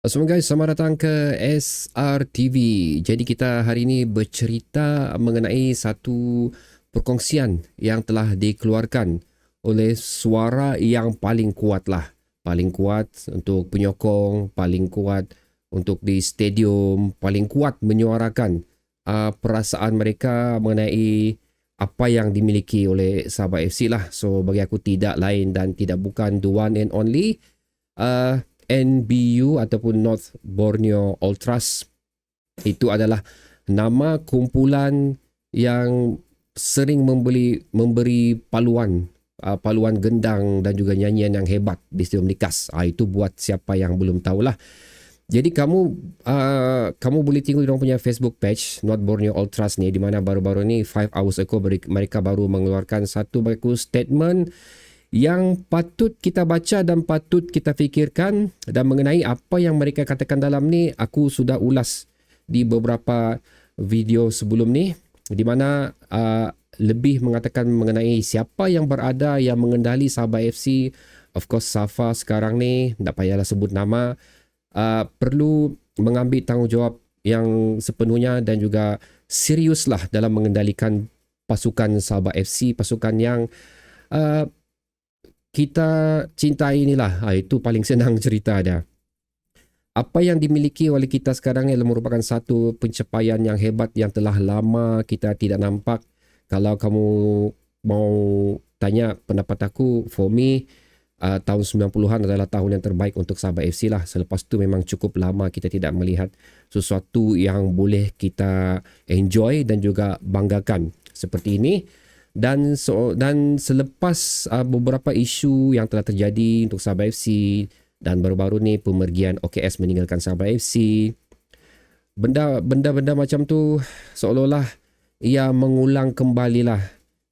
Assalamualaikum guys, selamat datang ke SRTV. Jadi kita hari ini bercerita mengenai satu perkongsian yang telah dikeluarkan oleh suara yang paling kuat lah. Paling kuat untuk penyokong, paling kuat untuk di stadium, paling kuat menyuarakan perasaan mereka mengenai apa yang dimiliki oleh Sabah FC lah. So bagi aku tidak lain dan tidak bukan the one and only NBU ataupun North Borneo Ultras. Itu adalah nama kumpulan yang sering memberi paluan gendang dan juga nyanyian yang hebat di Stadium Likas. Itu buat siapa yang belum tahulah. Jadi kamu boleh tengok diorang punya Facebook page North Borneo Ultras ni, di mana baru-baru ni 5 hours ago mereka baru mengeluarkan satu baku statement yang patut kita baca dan patut kita fikirkan. Dan mengenai apa yang mereka katakan dalam ni, aku sudah ulas di beberapa video sebelum ni, di mana lebih mengatakan mengenai siapa yang berada yang mengendali Sabah FC. Of course Safa sekarang ni, tak payahlah sebut nama, perlu mengambil tanggungjawab yang sepenuhnya dan juga seriuslah dalam mengendalikan pasukan Sabah FC, pasukan yang uh, kita cintai inilah. Itu paling senang cerita dia. Apa yang dimiliki oleh kita sekarang adalah merupakan satu pencapaian yang hebat yang telah lama kita tidak nampak. Kalau kamu mau tanya pendapat aku, for me, tahun 90-an adalah tahun yang terbaik untuk Sabah FC lah. Selepas tu memang cukup lama kita tidak melihat sesuatu yang boleh kita enjoy dan juga banggakan seperti ini. Dan selepas beberapa isu yang telah terjadi untuk Sabah FC, dan baru-baru ni pemergian OKS meninggalkan Sabah FC, benda-benda macam tu seolah-olah ia mengulang kembalilah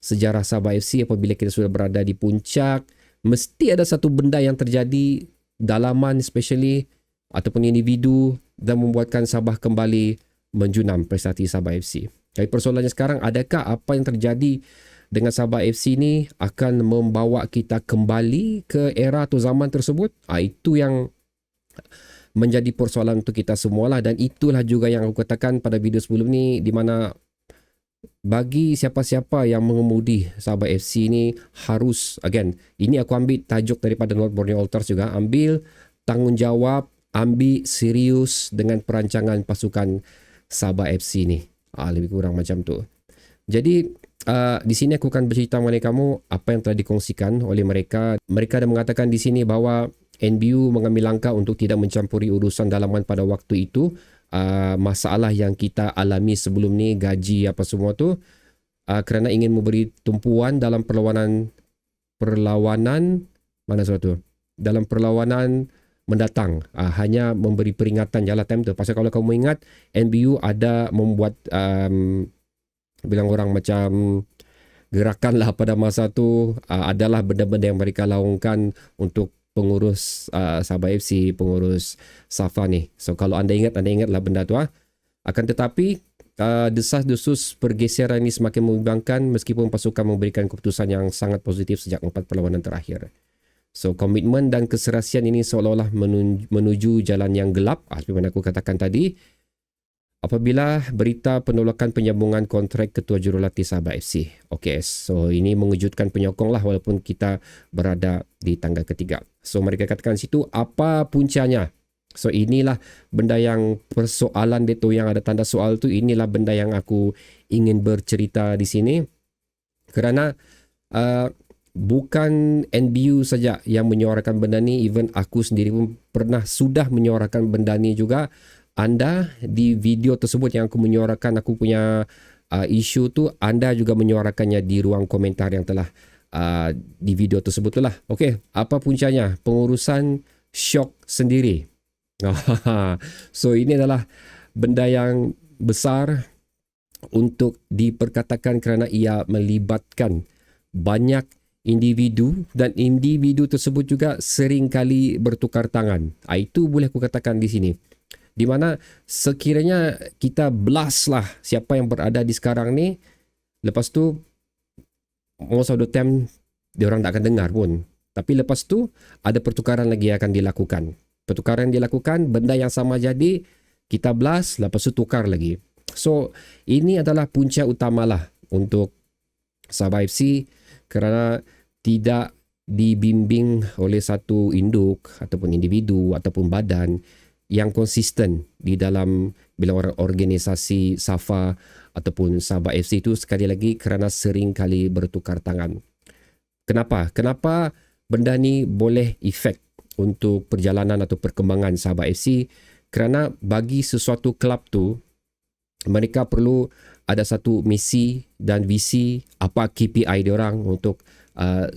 sejarah Sabah FC. Apabila kita sudah berada di puncak, mesti ada satu benda yang terjadi, dalaman especially ataupun individu, dan membuatkan Sabah kembali menjunam prestasi Sabah FC. Tapi persoalannya sekarang, adakah apa yang terjadi dengan Sabah FC ni akan membawa kita kembali ke era atau zaman tersebut? Itu yang menjadi persoalan untuk kita semualah. Dan itulah juga yang aku katakan pada video sebelum ni, di mana bagi siapa-siapa yang mengemudi Sabah FC ni harus, again, ini aku ambil tajuk daripada North Borneo Ultras juga, ambil tanggungjawab, ambil serius dengan perancangan pasukan Sabah FC ni. Lebih kurang macam tu. Jadi di sini aku akan bercerita mengenai kamu apa yang telah dikongsikan oleh mereka. Mereka dah mengatakan di sini bahawa NBU mengambil langkah untuk tidak mencampuri urusan dalaman pada waktu itu. Masalah yang kita alami sebelum ni, gaji apa semua tu, kerana ingin memberi tumpuan dalam perlawanan mana suatu dalam perlawanan mendatang. Hanya memberi peringatan jalan time tu. Pasal kalau kamu ingat, NBU ada membuat bilang orang macam gerakan lah pada masa tu. Adalah benda-benda yang mereka laungkan untuk pengurus Sabah FC, pengurus Safa ni. So kalau anda ingatlah benda tu. Akan tetapi desas-desus pergeseran ini semakin membimbangkan meskipun pasukan memberikan keputusan yang sangat positif sejak 4 perlawanan terakhir. So komitmen dan keserasian ini seolah-olah menuju jalan yang gelap, seperti mana aku katakan tadi, apabila berita penolakan penyambungan kontrak ketua jurulatih Sabah FC, OKS. So ini mengejutkan penyokong lah, walaupun kita berada di tangga ketiga. So mereka katakan situ, apa puncanya? So inilah benda yang persoalan dia tu, yang ada tanda soal tu. Inilah benda yang aku ingin bercerita di sini. Kerana bukan NBU saja yang menyuarakan benda ni, even aku sendiri pun sudah menyuarakan benda ni juga. Anda di video tersebut yang aku menyuarakan aku punya isu tu, anda juga menyuarakannya di ruang komentar yang telah di video tersebut tu lah. Okey, apa puncanya? Pengurusan syok sendiri. So ini adalah benda yang besar untuk diperkatakan kerana ia melibatkan banyak individu, dan individu tersebut juga sering kali bertukar tangan. Itu boleh aku katakan di sini. Di mana sekiranya kita blast lah siapa yang berada di sekarang ni, lepas tu most of the time diorang tak akan dengar pun. Tapi lepas tu ada pertukaran lagi yang akan dilakukan. Pertukaran dilakukan, benda yang sama jadi, kita blast, lepas tu tukar lagi. So, ini adalah punca utamalah untuk Sabah FC kerana tidak dibimbing oleh satu induk ataupun individu ataupun badan yang konsisten di dalam bila orang organisasi SAFA ataupun Sabah FC itu sekali lagi kerana sering kali bertukar tangan. Kenapa? Kenapa benda ni boleh efek untuk perjalanan atau perkembangan Sabah FC? Kerana bagi sesuatu kelab tu, mereka perlu ada satu misi dan visi apa KPI diorang untuk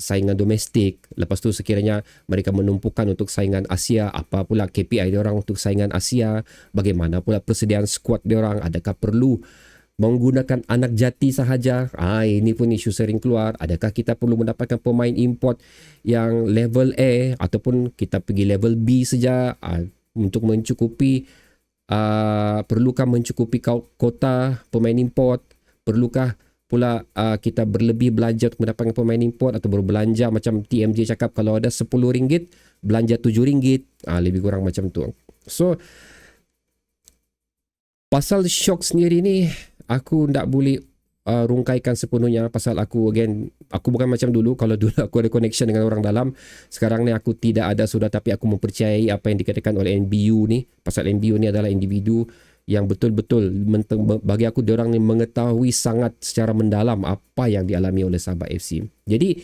saingan domestik. Lepas tu sekiranya mereka menumpukan untuk saingan Asia, apa pula KPI diorang untuk saingan Asia, bagaimana pula persediaan skuad diorang, adakah perlu menggunakan anak jati sahaja. Ini pun isu sering keluar. Adakah kita perlu mendapatkan pemain import yang level A ataupun kita pergi level B saja untuk mencukupi perlukah mencukupi kota pemain import? Perlukah pula kita berlebih belanja untuk mendapatkan pemain import atau berbelanja macam TMJ cakap kalau ada RM10 belanja RM7, lebih kurang macam tu. So pasal shock sendiri ni aku tak boleh rungkaikan sepenuhnya pasal aku bukan macam dulu. Kalau dulu aku ada connection dengan orang dalam, sekarang ni aku tidak ada sudah, tapi aku mempercayai apa yang dikatakan oleh NBU ni. Pasal NBU ni adalah individu yang betul-betul bagi aku diorang ni mengetahui sangat secara mendalam apa yang dialami oleh Sabah FC. Jadi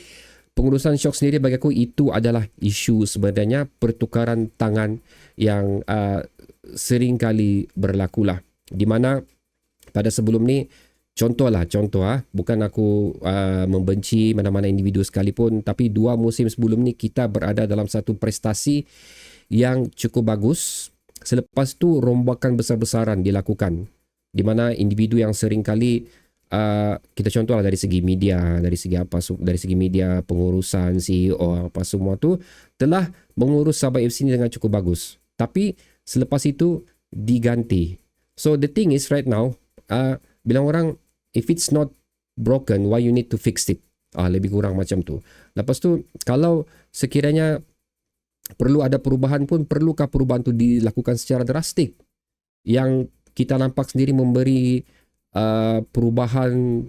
pengurusan shock sendiri bagi aku itu adalah isu sebenarnya pertukaran tangan yang sering kali berlakulah, di mana pada sebelum ni contoh bukan aku membenci mana-mana individu sekalipun, tapi 2 musim sebelum ni kita berada dalam satu prestasi yang cukup bagus. Selepas tu rombakan besar-besaran dilakukan, di mana individu yang sering kali kita contohlah dari segi media, dari segi media, pengurusan, CEO, apa semua tu telah mengurus Sabah FC ni dengan cukup bagus. Tapi selepas itu diganti. So the thing is right now, bilang orang, if it's not broken, why you need to fix it? Lebih kurang macam tu. Lepas tu, kalau sekiranya perlu ada perubahan pun, perlukah perubahan tu dilakukan secara drastik? Yang kita nampak sendiri memberi perubahan,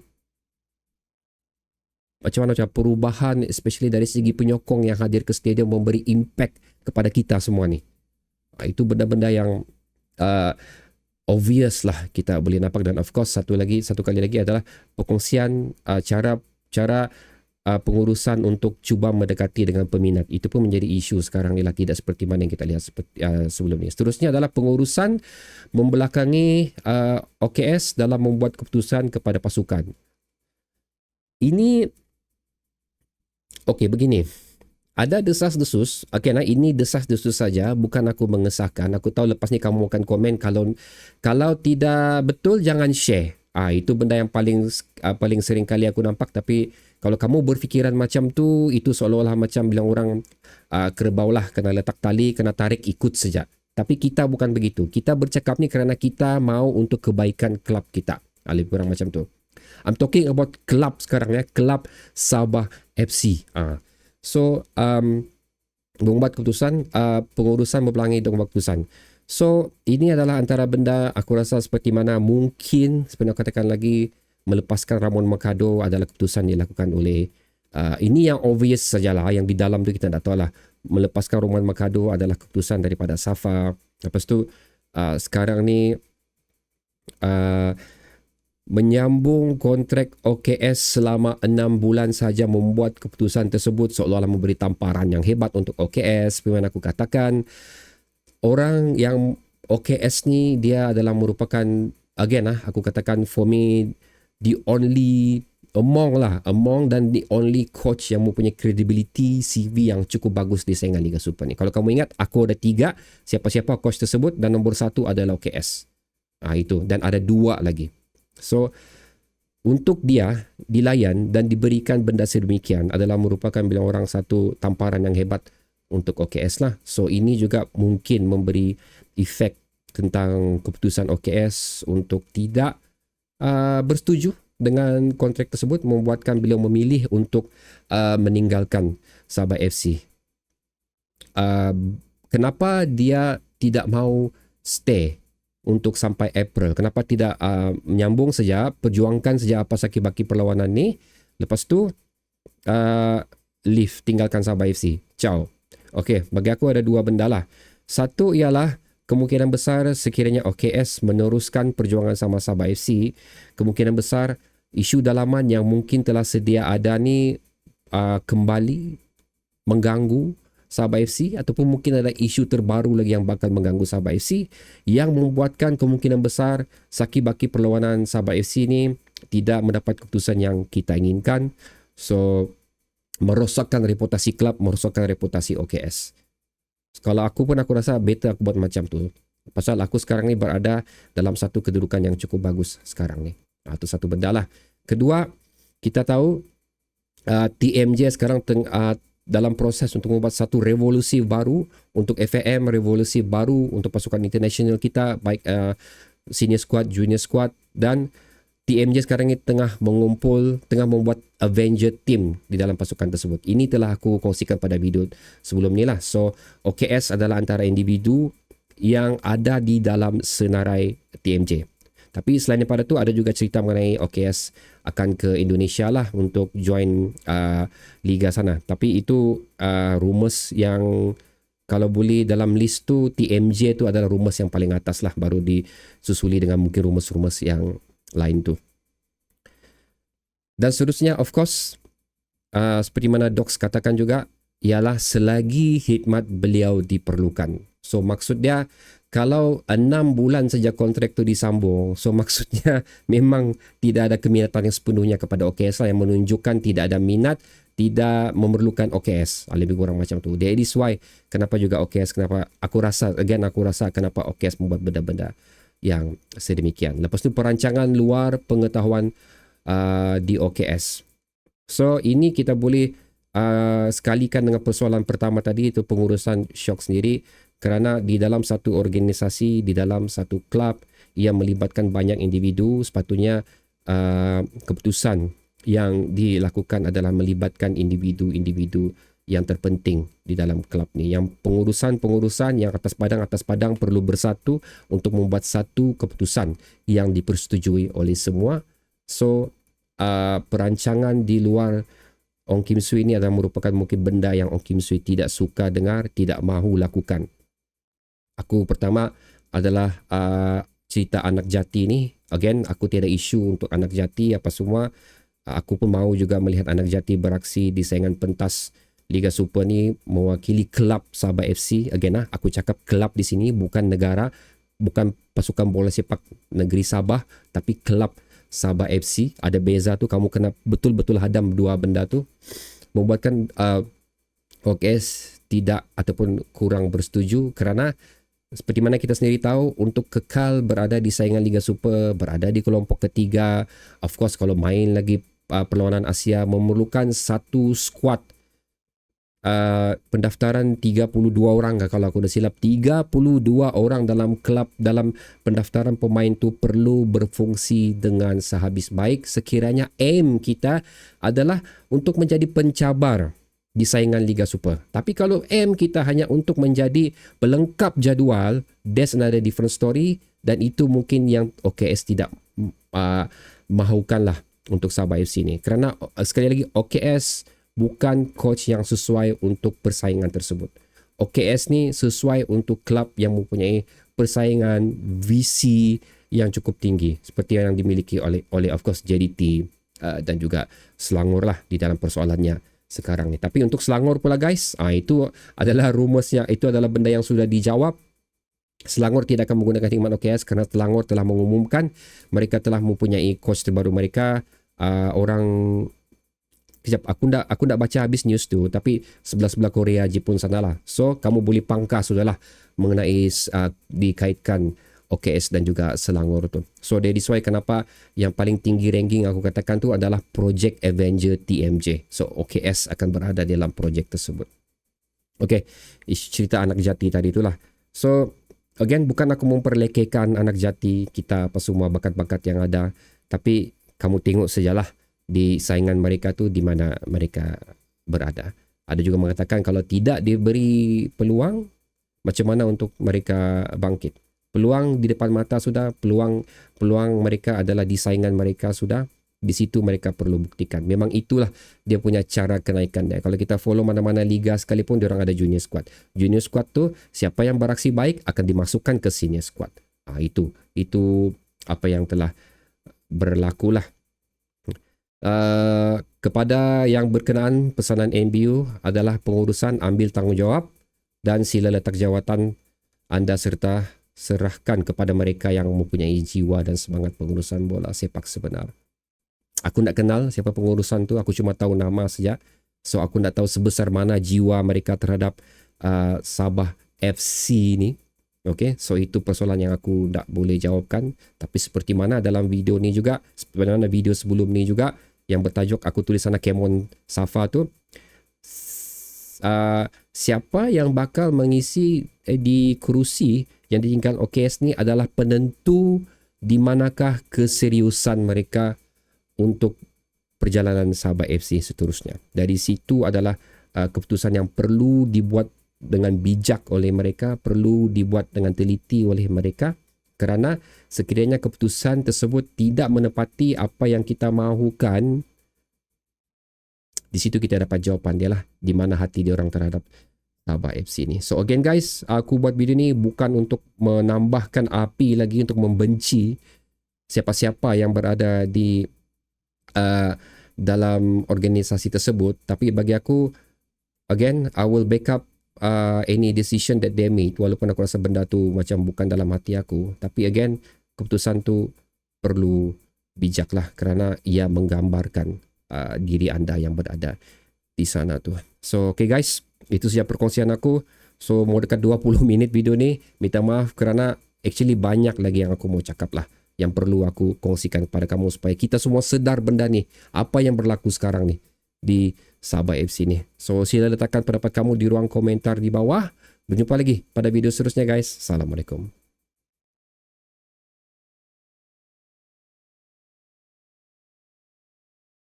macam mana perubahan especially dari segi penyokong yang hadir ke stadium memberi impact kepada kita semua ni. Itu benda-benda yang obvious lah kita boleh nampak. Dan of course satu kali lagi adalah perkongsian cara pengurusan untuk cuba mendekati dengan peminat. Itu pun menjadi isu sekarang ni lah, tidak seperti mana yang kita lihat sebelum ni. Seterusnya adalah pengurusan membelakangi OKS dalam membuat keputusan kepada pasukan. Ini begini. Ada desas-desus, ini desas-desus saja, bukan aku mengesahkan. Aku tahu lepas ni kamu akan komen, kalau tidak betul jangan share. Itu benda yang paling sering kali aku nampak. Tapi kalau kamu berfikiran macam tu, itu seolah-olah macam bilang orang kerbau lah, kena letak tali, kena tarik ikut saja. Tapi kita bukan begitu. Kita bercakap ni kerana kita mau untuk kebaikan kelab kita. Lebih kurang macam tu. I'm talking about kelab sekarang ya, kelab Sabah FC. So membuat keputusan, pengurusan mempelangi untuk membuat keputusan. So ini adalah antara benda aku rasa seperti mana mungkin sebenarnya katakan lagi, melepaskan Ramon Mercado adalah keputusan dilakukan oleh ini yang obvious sajalah, yang di dalam tu kita tak tahu lah. Melepaskan Ramon Mercado adalah keputusan daripada SAFA. Lepas tu sekarang ni menyambung kontrak OKS selama 6 bulan saja, membuat keputusan tersebut seolah-olah memberi tamparan yang hebat untuk OKS. Memang aku katakan, orang yang OKS ni dia adalah merupakan, aku katakan for me, the only among dan the only coach yang mempunyai credibility CV yang cukup bagus di saingan Liga Super ni. Kalau kamu ingat, aku ada 3 siapa-siapa coach tersebut, dan nombor 1 adalah OKS. Itu, dan ada 2 lagi. So untuk dia dilayan dan diberikan benda sedemikian adalah merupakan bila orang satu tamparan yang hebat untuk OKS lah. So ini juga mungkin memberi efek tentang keputusan OKS untuk tidak bersetuju dengan kontrak tersebut, membuatkan beliau memilih untuk meninggalkan Sabah FC. kenapa dia tidak mau stay untuk sampai April? Kenapa tidak menyambung saja, perjuangkan saja apa sakit-baki perlawanan ni, lepas tu leave, tinggalkan Sabah FC. Ciao. Okey, bagi aku ada dua benda lah. Satu ialah kemungkinan besar sekiranya OKS meneruskan perjuangan sama Sabah FC, kemungkinan besar isu dalaman yang mungkin telah sedia ada ni kembali mengganggu Sabah FC, ataupun mungkin ada isu terbaru lagi yang bakal mengganggu Sabah FC yang membuatkan kemungkinan besar sakit-baki perlawanan Sabah FC ni tidak mendapat keputusan yang kita inginkan. So, merosakkan reputasi klub, merosakkan reputasi OKS. Kalau aku pun aku rasa better aku buat macam tu. Pasal aku sekarang ni berada dalam satu kedudukan yang cukup bagus sekarang ni. Itu satu benda lah. Kedua, kita tahu TMJ sekarang dalam proses untuk membuat satu revolusi baru untuk FAM, revolusi baru untuk pasukan international kita, baik senior squad, junior squad, dan TMJ sekarang ini tengah membuat Avenger team di dalam pasukan tersebut. Ini telah aku kongsikan pada video sebelum ni lah. So, OKS adalah antara individu yang ada di dalam senarai TMJ. Tapi selain daripada tu, ada juga cerita mengenai OKS akan ke Indonesia lah untuk join liga sana. Tapi itu rumours yang kalau boleh dalam list tu, TMJ tu adalah rumours yang paling atas lah, baru disusuli dengan mungkin rumours-rumours yang lain tu. Dan seterusnya, of course, seperti mana Docs katakan juga, ialah selagi khidmat beliau diperlukan. So maksud dia, kalau 6 bulan saja kontrak tu disambung, so maksudnya memang tidak ada keminatan yang sepenuhnya kepada OKS lah, yang menunjukkan tidak ada minat, tidak memerlukan OKS. Lebih kurang macam tu. That is why kenapa juga OKS, kenapa aku rasa kenapa OKS membuat benda-benda yang sedemikian. Lepas tu perancangan luar pengetahuan di OKS. So ini kita boleh sekalikan dengan persoalan pertama tadi, itu pengurusan Syok sendiri. Kerana di dalam satu organisasi, di dalam satu klub yang melibatkan banyak individu, sepatutnya keputusan yang dilakukan adalah melibatkan individu-individu yang terpenting di dalam klub ni. Yang pengurusan-pengurusan yang atas padang perlu bersatu untuk membuat satu keputusan yang dipersetujui oleh semua. So, perancangan di luar Ong Kim Sui ni adalah merupakan mungkin benda yang Ong Kim Sui tidak suka dengar, tidak mahu lakukan. Aku pertama adalah cerita anak jati ni. Again, aku tiada isu untuk anak jati apa semua. Aku pun mahu juga melihat anak jati beraksi di saingan pentas Liga Super ni mewakili kelab Sabah FC. Again aku cakap kelab di sini, bukan negara, bukan pasukan bola sepak negeri Sabah, tapi kelab Sabah FC. Ada beza tu, kamu kena betul-betul hadam dua benda tu. Membuatkan OKS tidak ataupun kurang bersetuju kerana seperti mana kita sendiri tahu, untuk kekal berada di saingan Liga Super, berada di kelompok ketiga, of course kalau main lagi perlawanan Asia, memerlukan satu skuad pendaftaran 32 orang kalau aku dah silap. 32 orang dalam kelab, dalam pendaftaran pemain tu perlu berfungsi dengan sehabis baik sekiranya aim kita adalah untuk menjadi pencabar di saingan Liga Super. Tapi kalau aim kita hanya untuk menjadi pelengkap jadual, that's another different story, dan itu mungkin yang OKS tidak mahukanlah untuk Sabah FC ni. Kerana sekali lagi, OKS bukan coach yang sesuai untuk persaingan tersebut. OKS ni sesuai untuk klub yang mempunyai persaingan VC yang cukup tinggi, seperti yang dimiliki oleh of course JDT dan juga Selangor lah di dalam persoalannya sekarang ni. Tapi untuk Selangor pula guys, itu adalah rumorsnya, itu adalah benda yang sudah dijawab. Selangor tidak akan menggunakan khidmat OKS kerana Selangor telah mengumumkan mereka telah mempunyai coach terbaru mereka. Kejap, aku nak baca habis news tu, tapi sebelah-sebelah Korea, Jepun sanalah. So kamu boleh pangkas sudahlah mengenai dikaitkan OKS dan juga Selangor tu. So that is why kenapa yang paling tinggi ranking aku katakan tu adalah Project Avenger TMJ. So OKS akan berada dalam projek tersebut. Okay, cerita anak jati tadi itulah. So again, bukan aku memperlekehkan anak jati kita apa semua bakat-bakat yang ada, tapi kamu tengok sajalah di saingan mereka tu di mana mereka berada. Ada juga mengatakan kalau tidak diberi peluang, macam mana untuk mereka bangkit. Peluang di depan mata sudah, peluang mereka adalah di saingan mereka sudah. Di situ mereka perlu buktikan. Memang itulah dia punya cara kenaikan dia. Kalau kita follow mana-mana liga sekalipun, diorang ada junior squad. Junior squad tu siapa yang beraksi baik akan dimasukkan ke senior squad. Itu apa yang telah berlaku lah. Kepada yang berkenaan pesanan MBU adalah pengurusan ambil tanggungjawab dan sila letak jawatan anda serta serahkan kepada mereka yang mempunyai jiwa dan semangat pengurusan bola sepak sebenar. Aku tak kenal siapa pengurusan tu, aku cuma tahu nama saja. So aku tak tahu sebesar mana jiwa mereka terhadap Sabah FC ni. Okay, so itu persoalan yang aku tak boleh jawabkan. Tapi seperti mana dalam video ni juga, seperti mana video sebelum ni juga, yang bertajuk aku tulis sana Kemon Safa tu, siapa yang bakal mengisi di kerusi yang ditinggalkan OKS ni adalah penentu di manakah keseriusan mereka untuk perjalanan Sabah FC seterusnya. Dari situ adalah keputusan yang perlu dibuat dengan bijak oleh mereka, perlu dibuat dengan teliti oleh mereka, kerana sekiranya keputusan tersebut tidak menepati apa yang kita mahukan, di situ kita dapat jawapan dia lah, di mana hati dia orang terhadap Sabah FC ni. So again guys, aku buat video ni bukan untuk menambahkan api lagi untuk membenci siapa-siapa yang berada di dalam organisasi tersebut, tapi bagi aku, again, I will back up any decision that they made, walaupun aku rasa benda tu macam bukan dalam hati aku, tapi again, keputusan tu perlu bijak lah, kerana ia menggambarkan diri anda yang berada di sana tu. So okay guys, itu saja perkongsian aku. So mau dekat 20 minit video ni, minta maaf kerana actually banyak lagi yang aku mau cakap lah, yang perlu aku kongsikan kepada kamu supaya kita semua sedar benda ni, apa yang berlaku sekarang ni di Sabah FC ni. So sila letakkan pendapat kamu di ruang komentar di bawah. Berjumpa lagi pada video seterusnya guys. Assalamualaikum.